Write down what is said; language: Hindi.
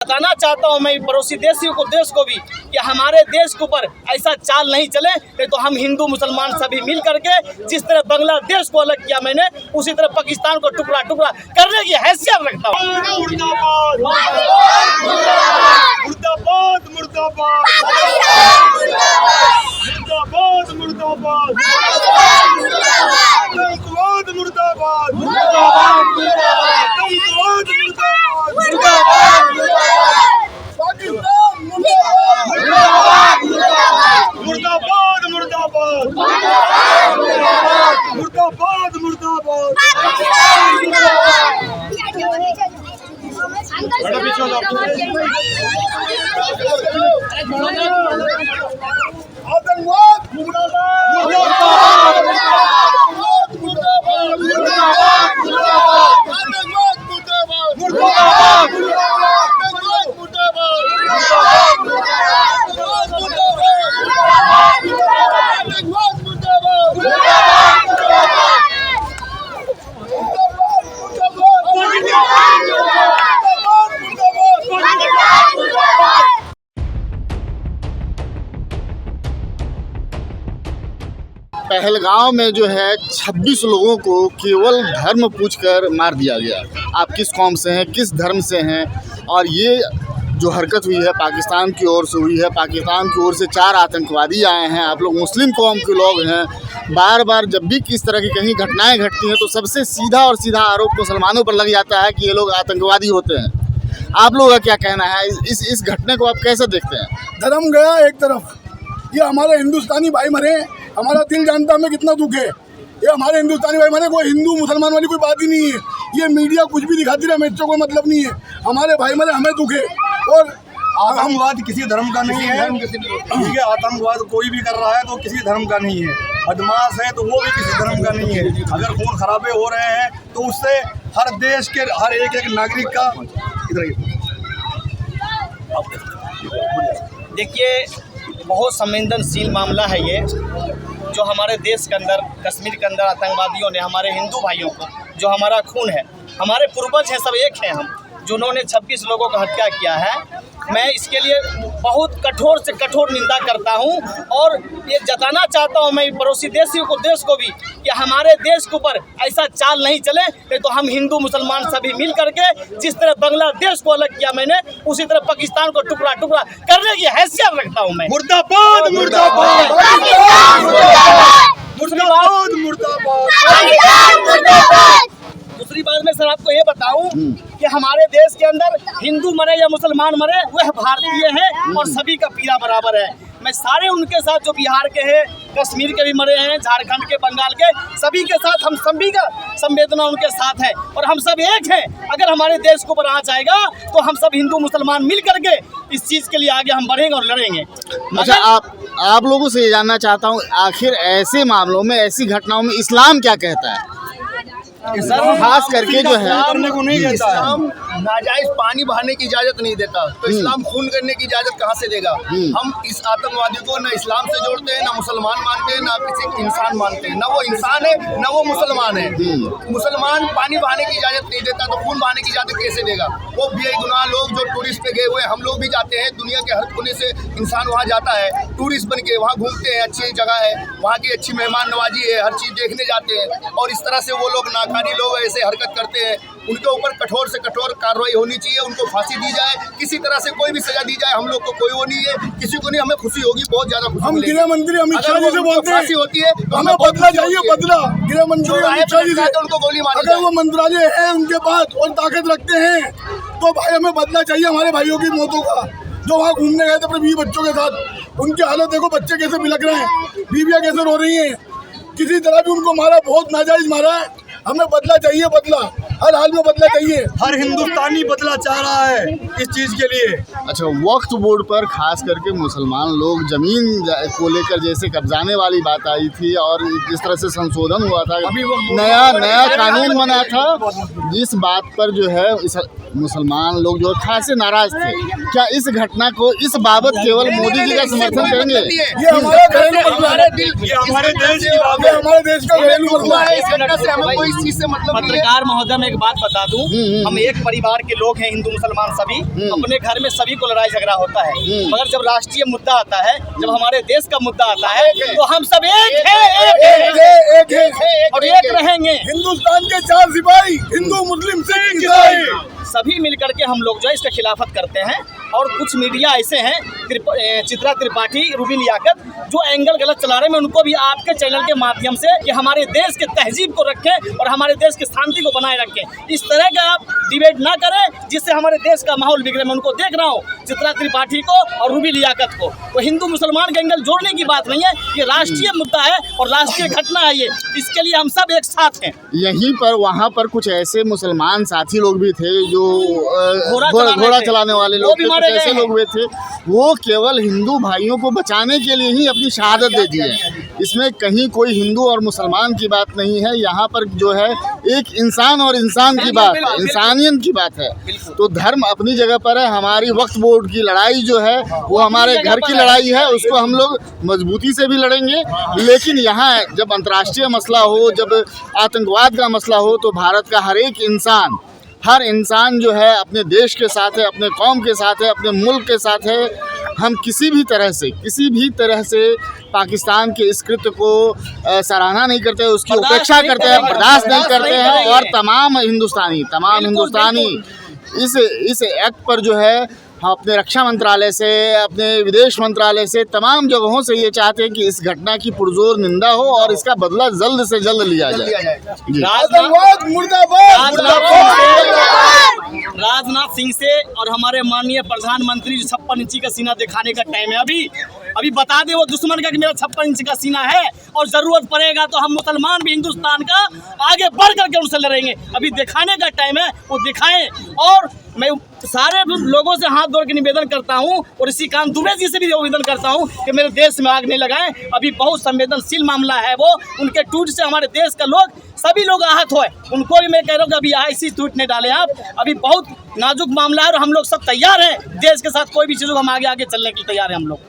जताना चाहता हूँ मैं पड़ोसी देश को भी कि हमारे देश के ऊपर ऐसा चाल नहीं चले, नहीं तो हम हिंदू मुसलमान सभी मिल करके जिस तरह बांग्लादेश को अलग किया मैंने, उसी तरह पाकिस्तान को टुकड़ा टुकड़ा करने की हैसियत रखता हूँ। पहलगांव में जो है 26 लोगों को केवल धर्म पूछकर मार दिया गया। आप किस कौम से हैं, किस धर्म से हैं, और ये जो हरकत हुई है पाकिस्तान की ओर से हुई है। पाकिस्तान की ओर से 4 आतंकवादी आए हैं। आप लोग मुस्लिम कौम के लोग हैं। बार बार जब भी किस तरह की कहीं घटनाएं घटती हैं तो सबसे सीधा और सीधा आरोप मुसलमानों पर लग जाता है कि ये लोग आतंकवादी होते हैं। आप लोगों का क्या कहना है इस घटने को, आप कैसे देखते हैं? धर्म गया एक तरफ, ये हमारे हिंदुस्तानी भाई मरे, हमारा दिल जानता है हमें कितना दुख है। ये हमारे हिंदुस्तानी भाई मरे, कोई हिंदू मुसलमान वाली कोई बात ही नहीं है। ये मीडिया कुछ भी दिखाती रहे, हमें कोई मतलब नहीं है। हमारे भाई मरे, हमें दुख है। और आतंकवाद किसी धर्म का नहीं है, ठीक है। आतंकवाद कोई भी कर रहा है तो किसी धर्म का नहीं है। बदमाश है तो वो भी किसी धर्म का नहीं है। अगर खून खराबे हो रहे हैं तो उससे हर देश के हर एक नागरिक का देखिए, बहुत संवेदनशील मामला है ये, जो हमारे देश के अंदर कश्मीर के अंदर आतंकवादियों ने हमारे हिंदू भाइयों को, जो हमारा खून है, हमारे पूर्वज हैं, सब एक हैं हम, जिन्होंने 26 लोगों का हत्या किया है। मैं इसके लिए बहुत कठोर से कठोर निंदा करता हूं और ये जताना चाहता हूं मैं पड़ोसी देश को भी कि हमारे देश के ऊपर ऐसा चाल नहीं चले, नहीं तो हम हिंदू मुसलमान सभी मिल करके जिस तरह बांग्लादेश को अलग किया मैंने, उसी तरह पाकिस्तान को टुकड़ा टुकड़ा करने की हैसियत रखता हूं मैं। मुर्दाबाद मुर्दाबाद मुर्दाबाद मुर्दाबाद। दूसरी बात मैं सर आपको ये बताऊं कि हमारे देश के अंदर हिंदू मरे या मुसलमान मरे, वह भारतीय है और सभी का पीड़ा बराबर है। मैं सारे उनके साथ जो बिहार के हैं, कश्मीर के भी मरे हैं, झारखंड के, बंगाल के, सभी के साथ हम सभी का संवेदना उनके साथ है और हम सब एक हैं। अगर हमारे देश को ऊपर आँच आएगा तो हम सब हिंदू मुसलमान मिल करके इस चीज़ के लिए आगे हम बढ़ेंगे और लड़ेंगे। अच्छा, आप लोगों से ये जानना चाहता हूँ, आखिर ऐसे मामलों में, ऐसी घटनाओं में इस्लाम क्या कहता है? खास करके जो है इस्लाम नाजायज पानी बहाने की इजाजत नहीं देता, तो इस्लाम खून करने की इजाजत कहाँ से देगा? हम इस आतंकवादी को न इस्लाम से जोड़ते हैं, ना मुसलमान मानते हैं, ना किसी इंसान मानते हैं। ना वो इंसान है, ना वो मुसलमान है। मुसलमान पानी बहाने की इजाजत नहीं देता तो खून बहाने की इजाजत कैसे देगा? वो बेगुनाह लोग जो टूरिस्ट पे गए हुए, हम लोग भी जाते हैं, दुनिया के हर कोने से इंसान वहाँ जाता है, टूरिस्ट बन के वहाँ घूमते हैं, अच्छी जगह है, वहाँ की अच्छी मेहमान नवाजी है, हर चीज़ देखने जाते हैं। और इस तरह से वो लोग नाकारी लोग ऐसे हरकत करते हैं, उनके ऊपर कठोर से कठोर कार्रवाई होनी चाहिए। उनको फांसी दी जाए, किसी तरह से कोई भी सजा दी जाए। हम लोग को कोई वो नहीं है, किसी को नहीं, हमें खुशी होगी, बहुत ज्यादा खुशी। हम गृह मंत्री अमित शाह जी से बोलते हैं, फांसी होती है तो हमें बदला चाहिए, बदला। गृह मंत्री अमित शाह जी से उनको गोली मारी अगर वो मंत्रालय है उनके पास और ताकत रखते हैं तो भाई हमें बदला चाहिए हमारे भाइयों की मौतों का, जो वहाँ घूमने गए थे अपने 20 बच्चों के साथ। उनकी हालत देखो, बच्चे कैसे बिलक रहे हैं, बीवियाँ कैसे रो रही हैं। किसी तरह भी उनको मारा, बहुत नाजायज मारा है। हमें बदला चाहिए, बदला हर हाल में बदला चाहिए। हर हिंदुस्तानी बदला चाह रहा है इस चीज़ के लिए। अच्छा, वक्फ बोर्ड पर खास करके मुसलमान लोग ज़मीन को लेकर जैसे कब्जाने वाली बात आई थी और जिस तरह से संशोधन हुआ था, नया कानून बना था, जिस बात पर जो है मुसलमान लोग जो खासे नाराज थे। क्या इस घटना को इस बाबत केवल मोदी जी का समर्थन करेंगे? ये हमारा घरेलू मसला है, ये हमारे देश की बात ये है। हमारे देश का घरेलू मसला है। इस घटना से हमें कोई चीज से मतलब नहीं है। पत्रकार महोदय मैं एक बात बता दूं, हम एक परिवार के लोग हैं, हिंदू मुसलमान सभी। अपने घर में सभी को लड़ाई झगड़ा होता है, मगर जब राष्ट्रीय मुद्दा आता है, जब हमारे देश का मुद्दा आता है, तो हम सब एक हैं, एक है और एक रहेंगे। हिंदुस्तान के 4 सिपाही, हिंदू मुस्लिम सिख ईसाई, सभी मिलकर के हम लोग जो है इसका खिलाफत करते हैं। और कुछ मीडिया ऐसे हैं, चित्रा त्रिपाठी, रूबी लियाकत, जो एंगल गलत चला रहे हैं। मैं उनको भी आपके चैनल के माध्यम से कि हमारे देश के तहजीब को रखें और हमारे देश की शांति को बनाए रखें। इस तरह का आप डिबेट ना करें जिससे हमारे देश का माहौल बिगड़े। मैं उनको देख रहा हूँ, चित्रा त्रिपाठी को और रूबी लियाकत को। तो हिंदू मुसलमान का एंगल जोड़ने की बात नहीं है, ये राष्ट्रीय मुद्दा है और राष्ट्रीय घटना है। ये इसके लिए हम सब एक साथ हैं। यहीं पर वहाँ पर कुछ ऐसे मुसलमान साथी लोग भी थे जो घोड़ा चलाने वाले लोग थे, कुछ ऐसे लोग भी थे, वो केवल हिंदू भाइयों को बचाने के लिए ही अपनी शहादत दे दी है। इसमें कहीं कोई हिंदू और मुसलमान की बात नहीं है। यहाँ पर जो है एक इंसान और इंसान की बात है, इंसानियत की बात है। तो धर्म अपनी जगह पर है। हमारी वक्फ बोर्ड की लड़ाई जो है वो हमारे घर की लड़ाई है, उसको हम लोग मजबूती से भी लड़ेंगे। लेकिन यहाँ जब अंतर्राष्ट्रीय मसला हो, जब आतंकवाद का मसला हो, तो भारत का हर इंसान जो है अपने देश के साथ है, अपने कौम के साथ है, अपने मुल्क के साथ है। हम किसी भी तरह से पाकिस्तान के इस कृत्य को सराहना नहीं करते, उसकी उपेक्षा करते हैं, बर्दाश्त नहीं करते हैं। और तमाम हिंदुस्तानी इस एक्ट पर जो है हम अपने रक्षा मंत्रालय से, अपने विदेश मंत्रालय से, तमाम जगहों से ये चाहते हैं कि इस घटना की पुरजोर निंदा हो और इसका बदला जल्द से जल्द लिया जाए। जी। आतंकवाद मुर्दाबाद। राजनाथ सिंह से और हमारे माननीय प्रधानमंत्री 56 इंची का सीना दिखाने का टाइम है। अभी बता दे वो दुश्मन का कि मेरा 56 इंच का सीना है, और जरूरत पड़ेगा तो हम मुसलमान भी हिंदुस्तान का आगे बढ़ करके उनसे लड़ेंगे। अभी दिखाने का टाइम है, वो दिखाएं। और मैं सारे लोगों से हाथ जोड़ के निवेदन करता हूं, और इसी कान दुबे जी से भी निवेदन करता हूं कि मेरे देश में आग नहीं लगाएं। अभी बहुत संवेदनशील मामला है वो, उनके ट्वीट से हमारे देश का सभी लोग आहत हुए। उनको भी मैं कह रहा हूँ कि अभी ऐसी ट्वीट नहीं डालें आप। अभी बहुत नाजुक मामला है और हम लोग सब तैयार हैं देश के साथ, कोई भी चीज़ों को हम आगे चलने के लिए तैयार हैं हम लोग।